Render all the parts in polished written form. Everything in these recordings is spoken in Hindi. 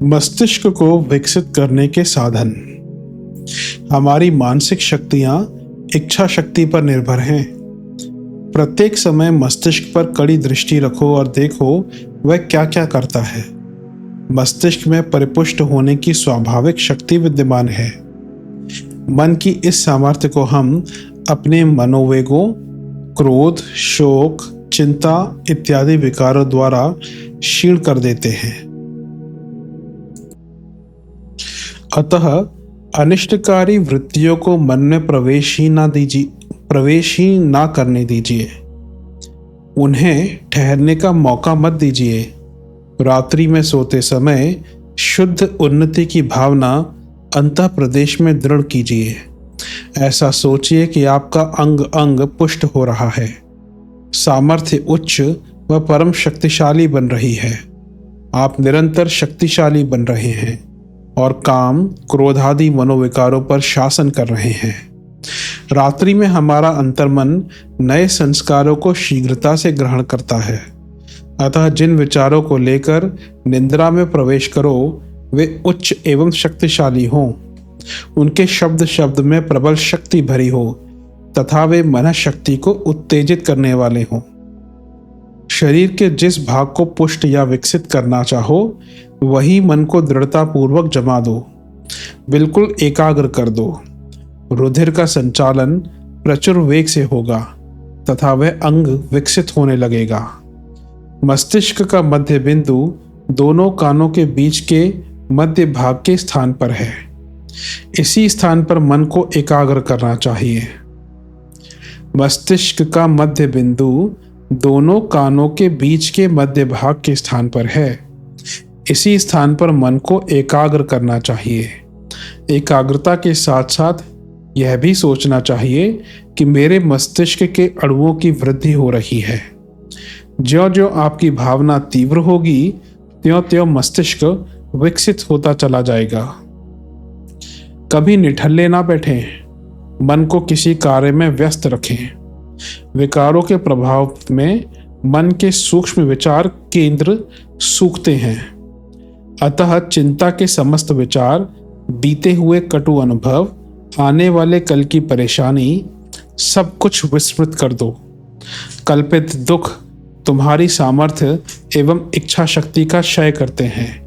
मस्तिष्क को विकसित करने के साधन। हमारी मानसिक शक्तियां इच्छा शक्ति पर निर्भर हैं। प्रत्येक समय मस्तिष्क पर कड़ी दृष्टि रखो और देखो वह क्या क्या करता है। मस्तिष्क में परिपुष्ट होने की स्वाभाविक शक्ति विद्यमान है। मन की इस सामर्थ्य को हम अपने मनोवेगों, क्रोध, शोक, चिंता इत्यादि विकारों द्वारा क्षीण कर देते हैं। अतः अनिष्टकारी वृत्तियों को मन में प्रवेश ही ना करने दीजिए। उन्हें ठहरने का मौका मत दीजिए। रात्रि में सोते समय शुद्ध उन्नति की भावना अंतः प्रदेश में दृढ़ कीजिए। ऐसा सोचिए कि आपका अंग अंग पुष्ट हो रहा है, सामर्थ्य उच्च व परम शक्तिशाली बन रही है। आप निरंतर शक्तिशाली बन रहे हैं और काम, क्रोध आदि मनोविकारों पर शासन कर रहे हैं। रात्रि में हमारा अंतर्मन नए संस्कारों को शीघ्रता से ग्रहण करता है। अतः जिन विचारों को लेकर निद्रा में प्रवेश करो वे उच्च एवं शक्तिशाली हों। उनके शब्द शब्द में प्रबल शक्ति भरी हो तथा वे मन शक्ति को उत्तेजित करने वाले हों। शरीर के जिस भाग को पुष्ट या विकसित करना चाहो वही मन को दृढ़ता पूर्वक जमा दो, बिल्कुल एकाग्र कर दो। रुधिर का संचालन प्रचुर वेग से होगा तथा वह अंग विकसित होने लगेगा। मस्तिष्क का मध्य बिंदु दोनों कानों के बीच के मध्य भाग के स्थान पर है। इसी स्थान पर मन को एकाग्र करना चाहिए। मस्तिष्क का मध्य बिंदु दोनों कानों के बीच के मध्य भाग के स्थान पर है। इसी स्थान पर मन को एकाग्र करना चाहिए। एकाग्रता के साथ साथ यह भी सोचना चाहिए कि मेरे मस्तिष्क के अणुओं की वृद्धि हो रही है। ज्यों-ज्यों आपकी भावना तीव्र होगी त्यों-त्यों मस्तिष्क विकसित होता चला जाएगा। कभी निठल्ले ना बैठें, मन को किसी कार्य में व्यस्त रखें। विकारों के प्रभाव में मन के सूक्ष्म विचार केंद्र सूखते हैं। अतः चिंता के समस्त विचार, बीते हुए कटु अनुभव, आने वाले कल की परेशानी सब कुछ विस्मृत कर दो। कल्पित दुख तुम्हारी सामर्थ्य एवं इच्छा शक्ति का क्षय करते हैं।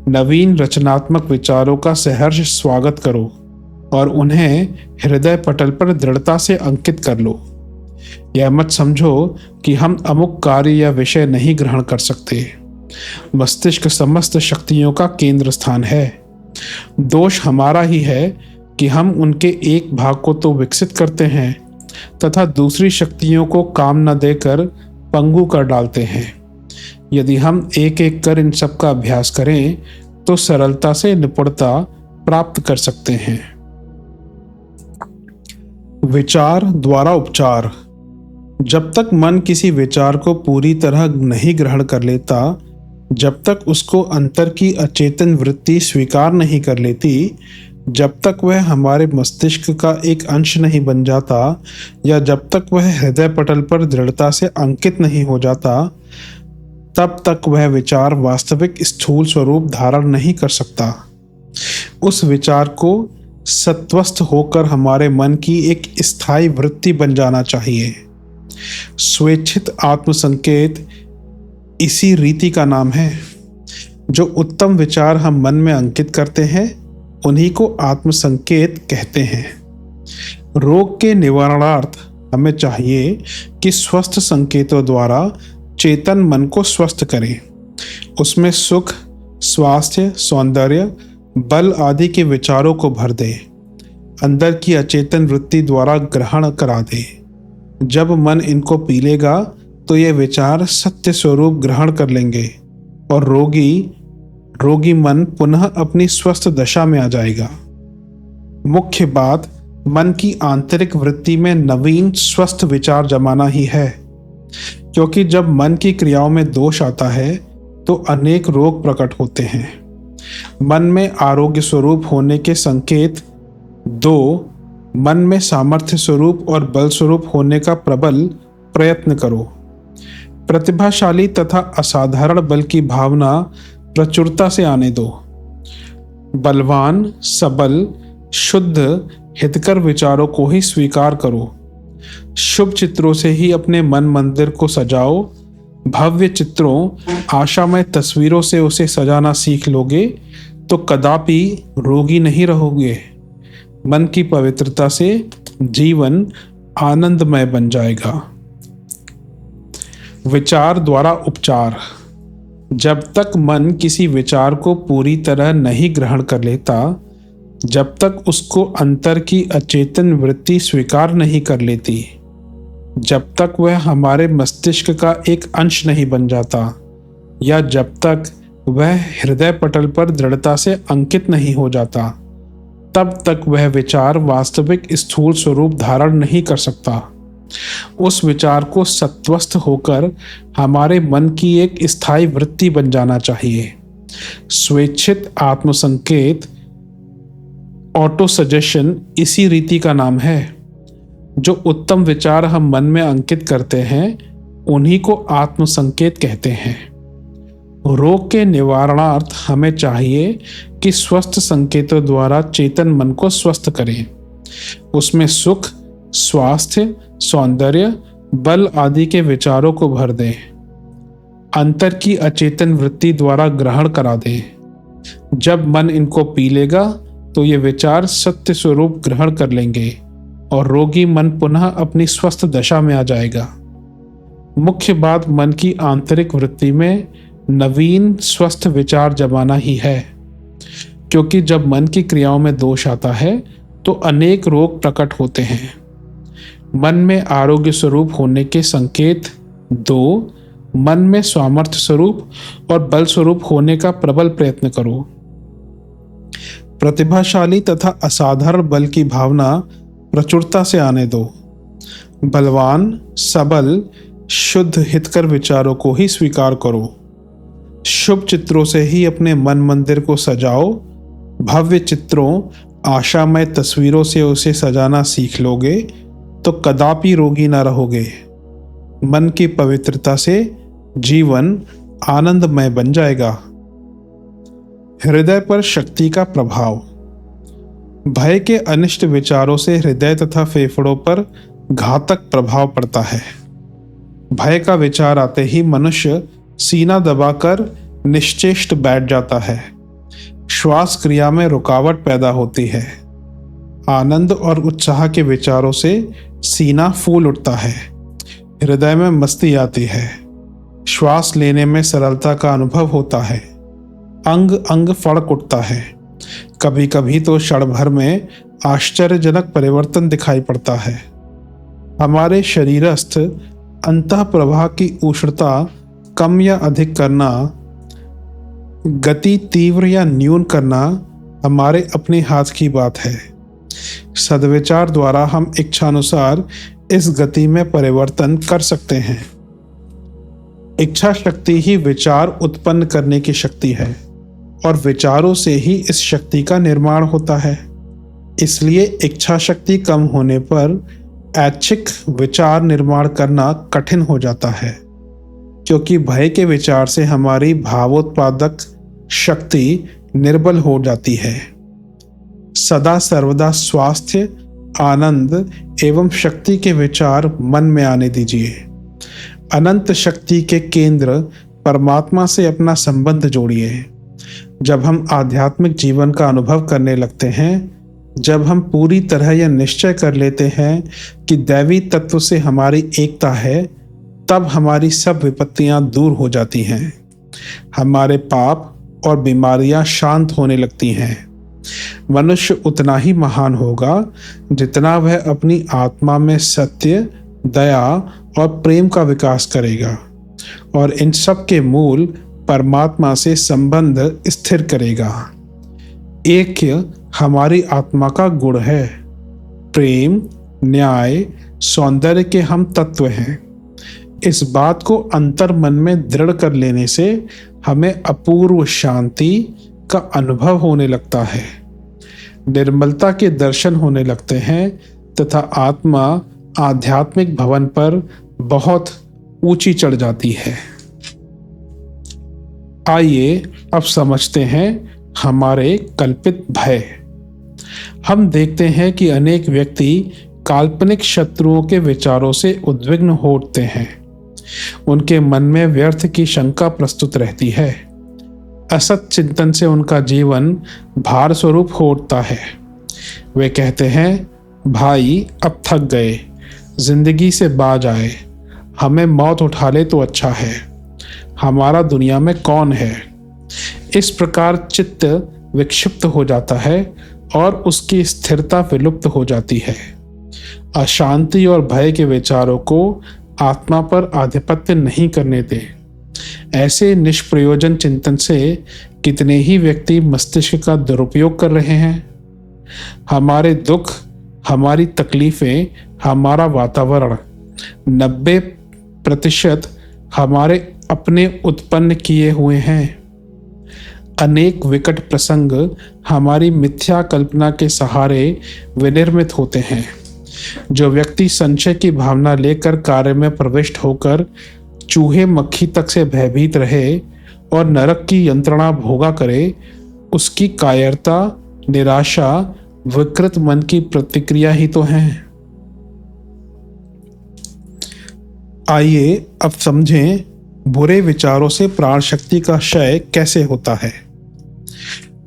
नवीन रचनात्मक विचारों का सहर्ष स्वागत करो और उन्हें हृदय पटल पर दृढ़ता से अंकित कर लो। यह मत समझो कि हम अमुक कार्य या विषय नहीं ग्रहण कर सकते। मस्तिष्क समस्त शक्तियों का केंद्र स्थान है। दोष हमारा ही है कि हम उनके एक भाग को तो विकसित करते हैं तथा दूसरी शक्तियों को काम न देकर पंगु कर डालते हैं। यदि हम एक एक कर इन सब का अभ्यास करें तो सरलता से निपुणता प्राप्त कर सकते हैं। विचार द्वारा उपचार। जब तक मन किसी विचार को पूरी तरह नहीं ग्रहण कर लेता, जब तक उसको अंतर की अचेतन वृत्ति स्वीकार नहीं कर लेती, जब तक वह हमारे मस्तिष्क का एक अंश नहीं बन जाता या जब तक वह हृदय पटल पर दृढ़ता से अंकित नहीं हो जाता, तब तक वह विचार वास्तविक स्थूल स्वरूप धारण नहीं कर सकता। उस विचार को सत्वस्थ होकर हमारे मन की एक स्थायी वृत्ति बन जाना चाहिए। स्वेच्छित आत्मसंकेत इसी रीति का नाम है। जो उत्तम विचार हम मन में अंकित करते हैं उन्हीं को आत्मसंकेत कहते हैं। रोग के निवारणार्थ हमें चाहिए कि स्वस्थ संकेतों द्वारा चेतन मन को स्वस्थ करें। उसमें सुख, स्वास्थ्य, सौंदर्य, बल आदि के विचारों को भर दे। अंदर की अचेतन वृत्ति द्वारा ग्रहण करा दे। जब मन इनको पी लेगा तो ये विचार सत्य स्वरूप ग्रहण कर लेंगे और रोगी मन पुनः अपनी स्वस्थ दशा में आ जाएगा। मुख्य बात मन की आंतरिक वृत्ति में नवीन स्वस्थ विचार जमाना ही है, क्योंकि जब मन की क्रियाओं में दोष आता है तो अनेक रोग प्रकट होते हैं। मन में आरोग्य स्वरूप होने के संकेत दो, मन में सामर्थ्य स्वरूप और बल स्वरूप होने का प्रबल प्रयत्न करो। प्रतिभाशाली तथा असाधारण बल की भावना प्रचुरता से आने दो। बलवान, सबल, शुद्ध, हितकर विचारों को ही स्वीकार करो। शुभ चित्रों से ही अपने मन मंदिर को सजाओ। भव्य चित्रों, आशामय तस्वीरों से उसे सजाना सीख लोगे तो कदापि रोगी नहीं रहोगे। मन की पवित्रता से जीवन आनंदमय बन जाएगा। विचार द्वारा उपचार। जब तक मन किसी विचार को पूरी तरह नहीं ग्रहण कर लेता, जब तक उसको अंतर की अचेतन वृत्ति स्वीकार नहीं कर लेती, जब तक वह हमारे मस्तिष्क का एक अंश नहीं बन जाता, या जब तक वह हृदय पटल पर दृढ़ता से अंकित नहीं हो जाता, तब तक वह विचार वास्तविक स्थूल स्वरूप धारण नहीं कर सकता। उस विचार को सत्वस्थ होकर हमारे मन की एक स्थायी वृत्ति बन जाना चाहिए। स्वेच्छित आत्मसंकेत, ऑटो सजेशन इसी रीति का नाम है। जो उत्तम विचार हम मन में अंकित करते हैं, उन्हीं को आत्मसंकेत कहते हैं। रोग के निवारणार्थ हमें चाहिए कि स्वस्थ संकेतों द्वारा चेतन मन को स्वस्थ करें। उसमें सुख, स्वास्थ्य, सौंदर्य, बल आदि के विचारों को भर दें। अंतर की अचेतन वृत्ति द्वारा ग्रहण करा दें। जब मन इनको पी लेगा तो ये विचार सत्य स्वरूप ग्रहण कर लेंगे और रोगी मन पुनः अपनी स्वस्थ दशा में आ जाएगा। मुख्य बात मन की आंतरिक वृत्ति में नवीन स्वस्थ विचार जमाना ही है, क्योंकि जब मन की क्रियाओं में दोष आता है तो अनेक रोग प्रकट होते हैं। मन में आरोग्य स्वरूप होने के संकेत 2, मन में सामर्थ्य स्वरूप और बल स्वरूप होने का प्रबल प्रयत्न करो। प्रतिभाशाली तथा असाधारण बल की भावना प्रचुरता से आने दो। बलवान, सबल, शुद्ध, हितकर विचारों को ही स्वीकार करो। शुभ चित्रों से ही अपने मन मंदिर को सजाओ। भव्य चित्रों, आशामय तस्वीरों से उसे सजाना सीख लोगे तो कदापि रोगी ना रहोगे। मन की पवित्रता से जीवन आनंदमय बन जाएगा। हृदय पर शक्ति का प्रभाव। भय के अनिष्ट विचारों से हृदय तथा फेफड़ों पर घातक प्रभाव पड़ता है। भय का विचार आते ही मनुष्य सीना दबाकर निश्चेष्ट बैठ जाता है। श्वास क्रिया में रुकावट पैदा होती है। आनंद और उत्साह के विचारों से सीना फूल उठता है। हृदय में मस्ती आती है। श्वास लेने में सरलता का अनुभव होता है। अंग अंग फड़क उठता है। कभी कभी तो क्षण भर में आश्चर्यजनक परिवर्तन दिखाई पड़ता है। हमारे शरीरस्थ अंतः प्रवाह की उष्णता कम या अधिक करना, गति तीव्र या न्यून करना हमारे अपने हाथ की बात है। सद्विचार द्वारा हम इच्छानुसार इस गति में परिवर्तन कर सकते हैं। इच्छा शक्ति ही विचार उत्पन्न करने की शक्ति है और विचारों से ही इस शक्ति का निर्माण होता है। इसलिए इच्छा शक्ति कम होने पर ऐच्छिक विचार निर्माण करना कठिन हो जाता है, क्योंकि भय के विचार से हमारी भावोत्पादक शक्ति निर्बल हो जाती है। सदा सर्वदा स्वास्थ्य, आनंद एवं शक्ति के विचार मन में आने दीजिए। अनंत शक्ति के केंद्र परमात्मा से अपना संबंध जोड़िए। जब हम आध्यात्मिक जीवन का अनुभव करने लगते हैं, जब हम पूरी तरह यह निश्चय कर लेते हैं कि दैवी तत्व से हमारी एकता है, तब हमारी सब विपत्तियां दूर हो जाती हैं। हमारे पाप और बीमारियां शांत होने लगती हैं। मनुष्य उतना ही महान होगा जितना वह अपनी आत्मा में सत्य, दया और प्रेम का विकास करेगा और इन सब के मूल परमात्मा से संबंध स्थिर करेगा। ऐक्य हमारी आत्मा का गुण है। प्रेम, न्याय, सौंदर्य के हम तत्व हैं। इस बात को अंतर मन में दृढ़ कर लेने से हमें अपूर्व शांति का अनुभव होने लगता है। निर्मलता के दर्शन होने लगते हैं तथा आत्मा आध्यात्मिक भवन पर बहुत ऊंची चढ़ जाती है। आइए अब समझते हैं हमारे कल्पित भय। हम देखते हैं कि अनेक व्यक्ति काल्पनिक शत्रुओं के विचारों से उद्विग्न हो उठते हैं। उनके मन में व्यर्थ की शंका प्रस्तुत रहती है। असत चिंतन से उनका जीवन भार स्वरूप हो उठता है। वे कहते हैं, भाई अब थक गए, जिंदगी से बाज आए, हमें मौत उठा ले तो अच्छा है, हमारा दुनिया में कौन है। इस प्रकार चित्त विक्षिप्त हो जाता है और उसकी स्थिरता विलुप्त हो जाती है। अशांति और भय के विचारों को आत्मा पर आधिपत्य नहीं करने दें। ऐसे निष्प्रयोजन चिंतन से कितने ही व्यक्ति मस्तिष्क का दुरुपयोग कर रहे हैं। हमारे दुख, हमारी तकलीफें, हमारा वातावरण 90% हमारे अपने उत्पन्न किए हुए हैं। अनेक विकट प्रसंग हमारी मिथ्या कल्पना के सहारे विनिर्मित होते हैं। जो व्यक्ति संशय की भावना लेकर कार्य में प्रविष्ट होकर चूहे मक्खी तक से भयभीत रहे और नरक की यंत्रणा भोगा करे, उसकी कायरता, निराशा, विकृत मन की प्रतिक्रिया ही तो है। आइए अब समझें बुरे विचारों से प्राण शक्ति का क्षय कैसे होता है।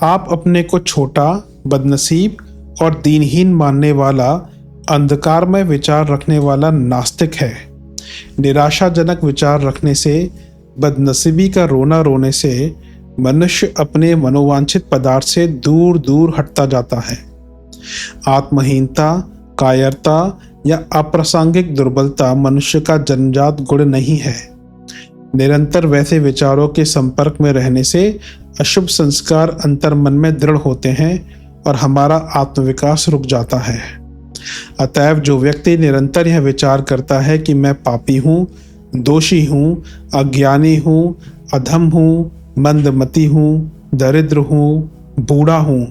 आप अपने को छोटा, बदनसीब और दीनहीन मानने वाला, अंधकारमय विचार रखने वाला नास्तिक है। निराशाजनक विचार रखने से, बदनसीबी का रोना रोने से मनुष्य अपने मनोवांछित पदार्थ से दूर दूर हटता जाता है। आत्महीनता, कायरता या अप्रासंगिक दुर्बलता मनुष्य का जन्मजात गुण नहीं है। निरंतर वैसे विचारों के संपर्क में रहने से अशुभ संस्कार अंतर्मन में दृढ़ होते हैं और हमारा आत्मविकास रुक जाता है। अतएव जो व्यक्ति निरंतर यह विचार करता है कि मैं पापी हूँ, दोषी हूँ, अज्ञानी हूँ, अधम हूँ, मंदमती हूँ, दरिद्र हूँ, बूढ़ा हूँ,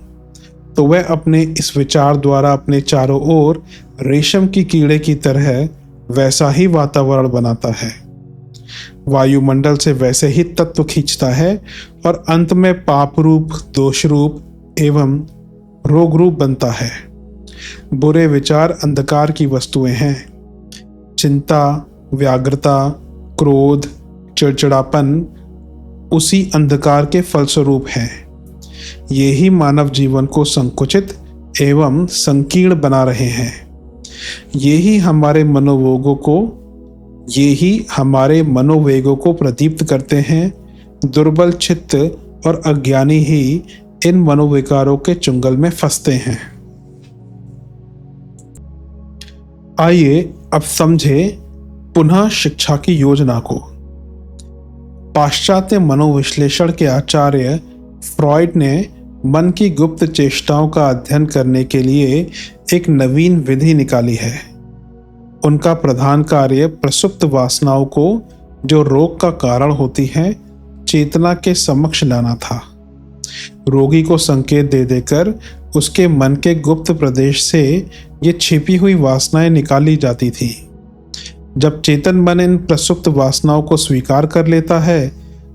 तो वह अपने इस विचार द्वारा अपने चारों ओर रेशम की कीड़े की तरह वैसा ही वातावरण बनाता है, वायुमंडल से वैसे ही तत्व खींचता है और अंत में पाप रूप, दोष रूप एवं रोग रूप बनता है। बुरे विचार अंधकार की वस्तुएं हैं। चिंता, व्याग्रता, क्रोध, चिड़चिड़ापन उसी अंधकार के फलस्वरूप हैं। ये ही मानव जीवन को संकुचित एवं संकीर्ण बना रहे हैं। ये ही हमारे मनोवेगों को प्रदीप्त करते हैं। दुर्बल चित्त और अज्ञानी ही इन मनोविकारों के चुंगल में फंसते हैं। आइए अब समझें पुनः शिक्षा की योजना को। पाश्चात्य मनोविश्लेषण के आचार्य फ्रॉइड ने मन की गुप्त चेष्टाओं का अध्ययन करने के लिए एक नवीन विधि निकाली है। उनका प्रधान कार्य प्रसुप्त वासनाओं को, जो रोग का कारण होती हैं, चेतना के समक्ष लाना था। रोगी को संकेत दे देकर उसके मन के गुप्त प्रदेश से ये छिपी हुई वासनाएं निकाली जाती थी। जब चेतन मन इन प्रसुप्त वासनाओं को स्वीकार कर लेता है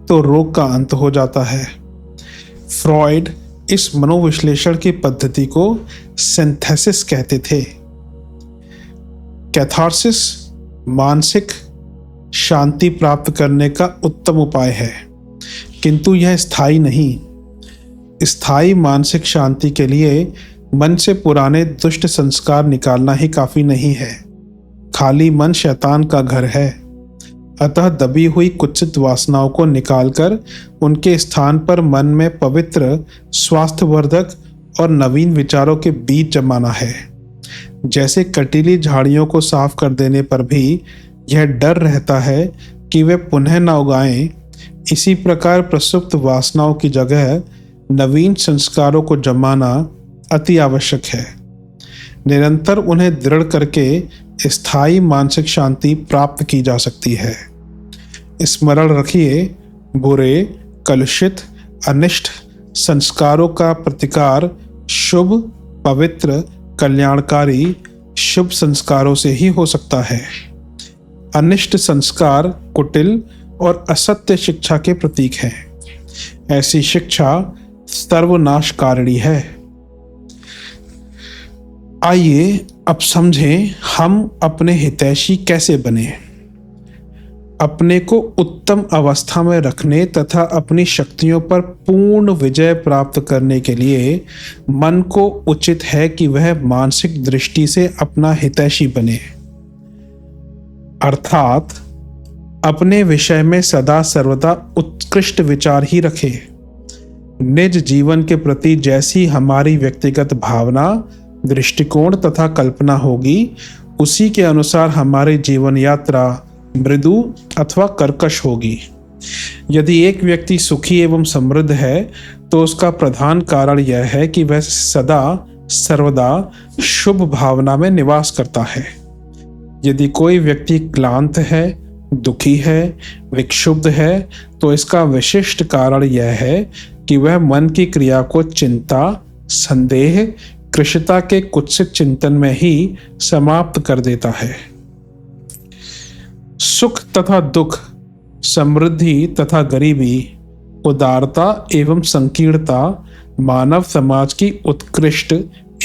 तो रोग का अंत हो जाता है। फ्रॉइड इस मनोविश्लेषण की पद्धति को सिंथेसिस कहते थे। कैथार्सिस मानसिक शांति प्राप्त करने का उत्तम उपाय है, किंतु यह स्थायी नहीं। स्थायी मानसिक शांति के लिए मन से पुराने दुष्ट संस्कार निकालना ही काफी नहीं है। खाली मन शैतान का घर है। अतः दबी हुई कुत्सित वासनाओं को निकालकर उनके स्थान पर मन में पवित्र, स्वास्थ्यवर्धक और नवीन विचारों के बीज जमाना है। जैसे कटीली झाड़ियों को साफ कर देने पर भी यह डर रहता है कि वे पुनः न उगाएं, इसी प्रकार प्रसुप्त वासनाओं की जगह नवीन संस्कारों को जमाना अति आवश्यक है। निरंतर उन्हें दृढ़ करके स्थायी मानसिक शांति प्राप्त की जा सकती है। स्मरण रखिए, बुरे, कलुषित, अनिष्ट संस्कारों का प्रतिकार शुभ, पवित्र, कल्याणकारी शुभ संस्कारों से ही हो सकता है। अनिष्ट संस्कार कुटिल और असत्य शिक्षा के प्रतीक हैं। ऐसी शिक्षा सर्वनाशकारिणी है। आइए अब समझें हम अपने हितैषी कैसे बने। अपने को उत्तम अवस्था में रखने तथा अपनी शक्तियों पर पूर्ण विजय प्राप्त करने के लिए मन को उचित है कि वह मानसिक दृष्टि से अपना हितैषी बने, अर्थात अपने विषय में सदा सर्वदा उत्कृष्ट विचार ही रखे। निज जीवन के प्रति जैसी हमारी व्यक्तिगत भावना, दृष्टिकोण तथा कल्पना होगी, उसी के अनुसार हमारी जीवन यात्रा मृदु अथवा कर्कश होगी। यदि एक व्यक्ति सुखी एवं समृद्ध है तो उसका प्रधान कारण यह है कि वह सदा सर्वदा शुभ भावना में निवास करता है। यदि कोई व्यक्ति क्लांत है, दुखी है, विक्षुब्ध है, तो इसका विशिष्ट कारण यह है कि वह मन की क्रिया को चिंता, संदेह, कृशता के कुत्सित चिंतन में ही समाप्त कर देता है। सुख तथा दुख, समृद्धि तथा गरीबी, उदारता एवं संकीर्णता मानव समाज की उत्कृष्ट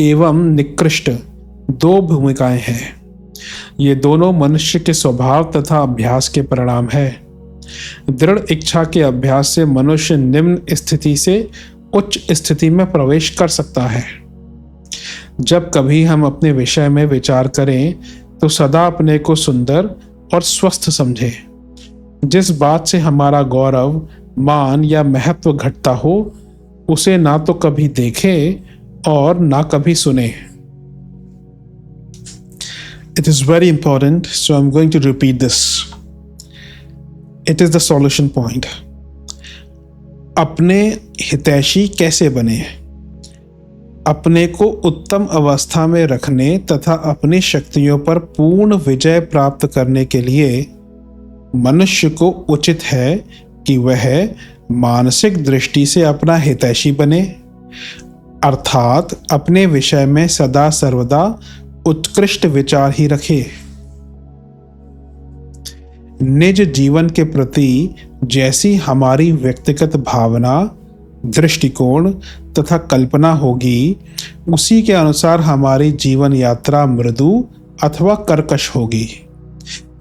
एवं निकृष्ट दो भूमिकाएं हैं। ये दोनों मनुष्य के स्वभाव तथा अभ्यास के परिणाम है। दृढ़ इच्छा के अभ्यास से मनुष्य निम्न स्थिति से उच्च स्थिति में प्रवेश कर सकता है। जब कभी हम अपने विषय में विचार करें तो सदा अपने को सुंदर और स्वस्थ समझें। जिस बात से हमारा गौरव, मान या महत्व घटता हो, उसे ना तो कभी देखें और ना कभी सुने। It is very important, so I'm going to repeat this. It is the solution point. अपने हितैषी कैसे बने? अपने को उत्तम अवस्था में रखने तथा अपनी शक्तियों पर पूर्ण विजय प्राप्त करने के लिए मनुष्य को उचित है कि वह मानसिक दृष्टि से अपना हितैषी बने, अर्थात अपने विषय में सदा सर्वदा उत्कृष्ट विचार ही रखे। निज जीवन के प्रति जैसी हमारी व्यक्तिगत भावना, दृष्टिकोण तथा कल्पना होगी, उसी के अनुसार हमारी जीवन यात्रा मृदु अथवा कर्कश होगी।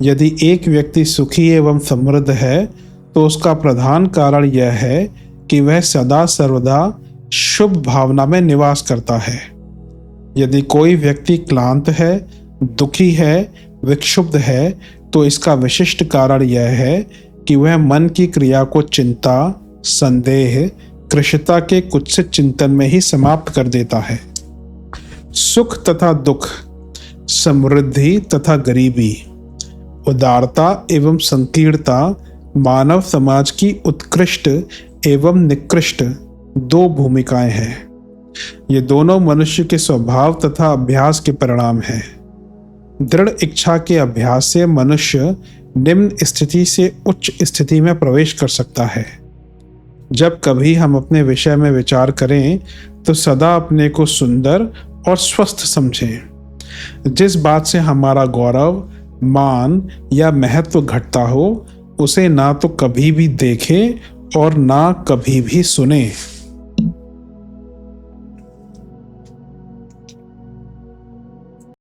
यदि एक व्यक्ति सुखी एवं समृद्ध है तो उसका प्रधान कारण यह है कि वह सदा सर्वदा शुभ भावना में निवास करता है। यदि कोई व्यक्ति क्लांत है, दुखी है, विक्षुब्ध है, तो इसका विशिष्ट कारण यह है कि वह मन की क्रिया को चिंता, संदेह, कृशता के कुत्सित चिंतन में ही समाप्त कर देता है। सुख तथा दुख, समृद्धि तथा गरीबी, उदारता एवं संकीर्णता मानव समाज की उत्कृष्ट एवं निकृष्ट दो भूमिकाएं हैं। ये दोनों मनुष्य के स्वभाव तथा अभ्यास के परिणाम हैं। दृढ़ इच्छा के अभ्यास से मनुष्य निम्न स्थिति से उच्च स्थिति में प्रवेश कर सकता है। जब कभी हम अपने विषय में विचार करें तो सदा अपने को सुंदर और स्वस्थ समझें। जिस बात से हमारा गौरव, मान या महत्व घटता हो, उसे ना तो कभी भी देखें और ना कभी भी सुने।